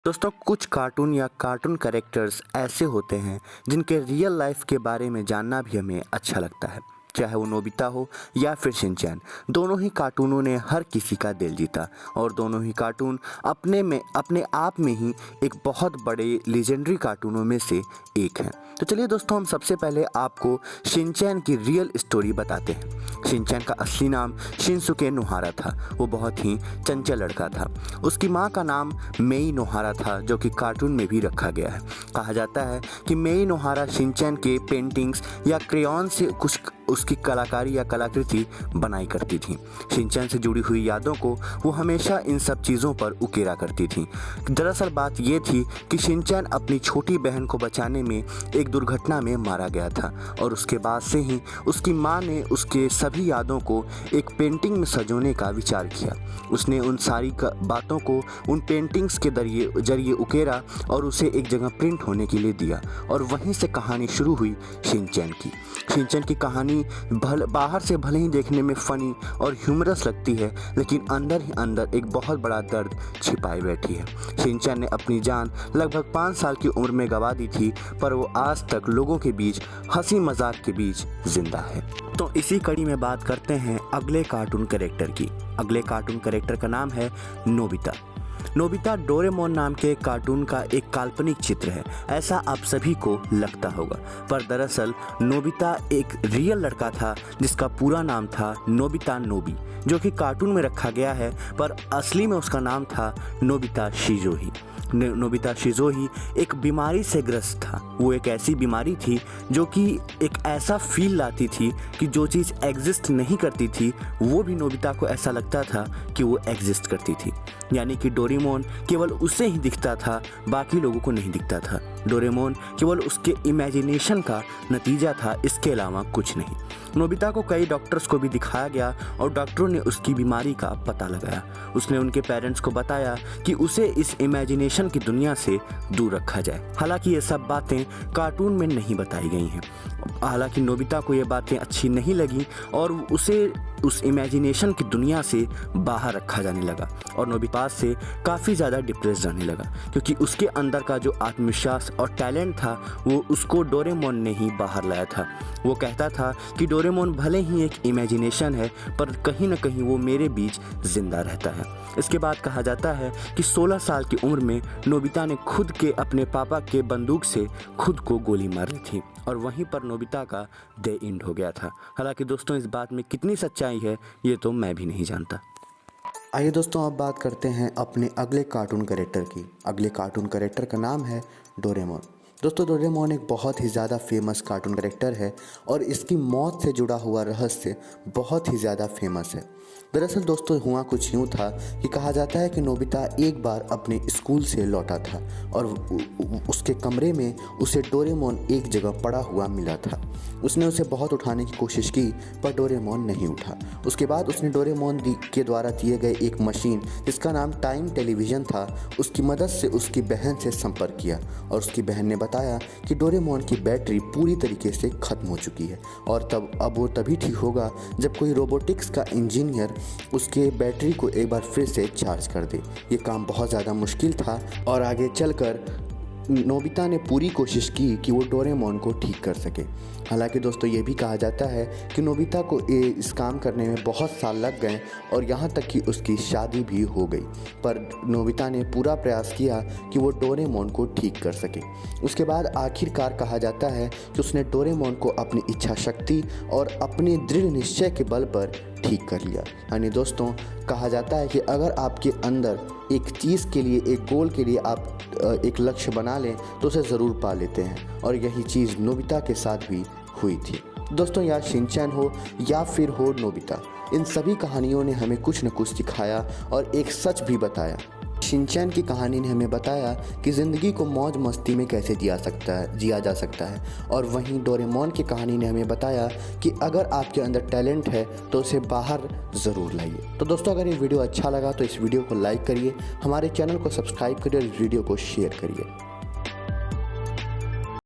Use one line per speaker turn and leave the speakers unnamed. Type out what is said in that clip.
दोस्तों कुछ कार्टून या कार्टून कैरेक्टर्स ऐसे होते हैं जिनके रियल लाइफ के बारे में जानना भी हमें अच्छा लगता है। चाहे वो नोबिता हो या फिर शिनचैन, दोनों ही कार्टूनों ने हर किसी का दिल जीता और दोनों ही कार्टून अपने आप में ही एक बहुत बड़े लेजेंडरी कार्टूनों में से एक हैं। तो चलिए दोस्तों, हम सबसे पहले आपको शिनचैन की रियल स्टोरी बताते हैं। शिनचैन का असली नाम शिनसुके नोहारा था। वो बहुत ही चंचल लड़का था। उसकी माँ का नाम मेई नोहारा था, जो कि कार्टून में भी रखा गया है। कहा जाता है कि मेई नोहारा शिनचैन के पेंटिंग्स या क्रेयॉन से कुछ उसकी कलाकारी या कलाकृति बनाई करती थी। शिनचैन से जुड़ी हुई यादों को वो हमेशा इन सब चीज़ों पर उकेरा करती थी। दरअसल बात ये थी कि शिनचैन अपनी छोटी बहन को बचाने में एक दुर्घटना में मारा गया था और उसके बाद से ही उसकी माँ ने उसके सभी यादों को एक पेंटिंग में सजोने का विचार किया। उसने उन सारी बातों को उन पेंटिंग्स के जरिए उकेरा और उसे एक जगह प्रिंट होने के लिए दिया और वहीं से कहानी शुरू हुई शिनचैन की। शिनचैन की कहानी बाहर से भले ही देखने में फ़नी और ह्यूमरस लगती है, लेकिन अंदर ही अंदर एक बहुत बड़ा दर्द छिपाए बैठी है। शिनचैन ने अपनी जान लगभग 5 साल की उम्र में गंवा दी थी, पर वो आज तक लोगों के बीच हंसी मजाक के बीच जिंदा है। तो इसी कड़ी में बात करते हैं अगले कार्टून कैरेक्टर की। अगले कार्टून कैरेक्टर का नाम है नोबिता। नोबिता डोरेमोन नाम के कार्टून का एक काल्पनिक चित्र है, ऐसा आप सभी को लगता होगा, पर दरअसल नोबिता एक रियल लड़का था जिसका पूरा नाम था नोबिता नोबी, जो कि कार्टून में रखा गया है, पर असली में उसका नाम था नोबिता शिज़ोही। नोबिता शिज़ोही एक बीमारी से ग्रस्त था। वो एक ऐसी बीमारी थी जो कि एक ऐसा फील लाती थी कि जो चीज़ एग्जिस्ट नहीं करती थी वो भी नोबिता को ऐसा लगता था कि वो एग्जिस्ट करती थी। यानी कि डोरेमोन केवल उसे ही दिखता था, बाकी लोगों को नहीं दिखता था। डोरेमोन केवल उसके इमेजिनेशन का नतीजा था, इसके अलावा कुछ नहीं। नोबिता को कई डॉक्टर्स को भी दिखाया गया और डॉक्टरों ने उसकी बीमारी का पता लगाया। उसने उनके पेरेंट्स को बताया कि उसे इस इमेजिनेशन की दुनिया से दूर रखा जाए। हालांकि ये सब बातें कार्टून में नहीं बताई गई हैं। हालांकि नोबिता को ये बातें अच्छी नहीं लगी और उसे उस इमेजिनेशन की दुनिया से बाहर रखा जाने लगा और नोबिता से काफ़ी ज़्यादा डिप्रेस रहने लगा, क्योंकि उसके अंदर का जो आत्मविश्वास और टैलेंट था वो उसको डोरेमोन ने ही बाहर लाया था। वो कहता था कि डोरेमोन भले ही एक इमेजिनेशन है, पर कहीं ना कहीं वो मेरे बीच जिंदा रहता है। इसके बाद कहा जाता है कि 16 साल की उम्र में नोबिता ने खुद के अपने पापा के बंदूक से खुद को गोली मारी थी और वहीं पर नोबिता का डे एंड हो गया था। हालांकि दोस्तों, इस बात में कितनी सच्चाई है ये तो मैं भी नहीं जानता।
आइए दोस्तों, अब बात करते हैं अपने अगले कार्टून कैरेक्टर की। अगले कार्टून कैरेक्टर का नाम है डोरेमोन। दोस्तों, डोरेमोन एक बहुत ही ज़्यादा फेमस कार्टून कैरेक्टर है और इसकी मौत से जुड़ा हुआ रहस्य बहुत ही ज़्यादा फेमस है। दरअसल दोस्तों, हुआ कुछ यूँ था कि कहा जाता है कि नोबिता एक बार अपने स्कूल से लौटा था और उसके कमरे में उसे डोरेमोन एक जगह पड़ा हुआ मिला था। उसने उसे बहुत उठाने की कोशिश की, पर डोरेमोन नहीं उठा। उसके बाद उसने डोरेमोन के द्वारा दिए गए एक मशीन जिसका नाम टाइम टेलीविज़न था, उसकी मदद से उसकी बहन से संपर्क किया और उसकी बहन ने बताया कि डोरेमोन की बैटरी पूरी तरीके से ख़त्म हो चुकी है और अब वो तभी ठीक होगा जब कोई रोबोटिक्स का इंजीनियर उसके बैटरी को एक बार फिर से चार्ज कर दे। ये काम बहुत ज़्यादा मुश्किल था और आगे चलकर नोबिता ने पूरी कोशिश की कि वो डोरेमोन को ठीक कर सके। हालांकि दोस्तों, ये भी कहा जाता है कि नोबिता को इस काम करने में बहुत साल लग गए और यहाँ तक कि उसकी शादी भी हो गई, पर नोबिता ने पूरा प्रयास किया कि वो डोरेमोन को ठीक कर सके। उसके बाद आखिरकार कहा जाता है कि उसने डोरेमोन को अपनी इच्छा शक्ति और अपने दृढ़ निश्चय के बल पर ठीक कर लिया। यानी दोस्तों, कहा जाता है कि अगर आपके अंदर एक चीज़ के लिए, एक गोल के लिए आप एक लक्ष्य बना लें तो उसे ज़रूर पा लेते हैं, और यही चीज़ नोबिता के साथ भी हुई थी। दोस्तों, या शिनचैन हो या फिर हो नोबिता, इन सभी कहानियों ने हमें कुछ न कुछ सिखाया और एक सच भी बताया। शिनचैन की कहानी ने हमें बताया कि ज़िंदगी को मौज मस्ती में कैसे जिया जा सकता है, और वहीं डोरेमोन की कहानी ने हमें बताया कि अगर आपके अंदर टैलेंट है तो उसे बाहर ज़रूर लाइए। तो दोस्तों, अगर ये वीडियो अच्छा लगा तो इस वीडियो को लाइक करिए, हमारे चैनल को सब्सक्राइब करिए और इस वीडियो को शेयर करिए।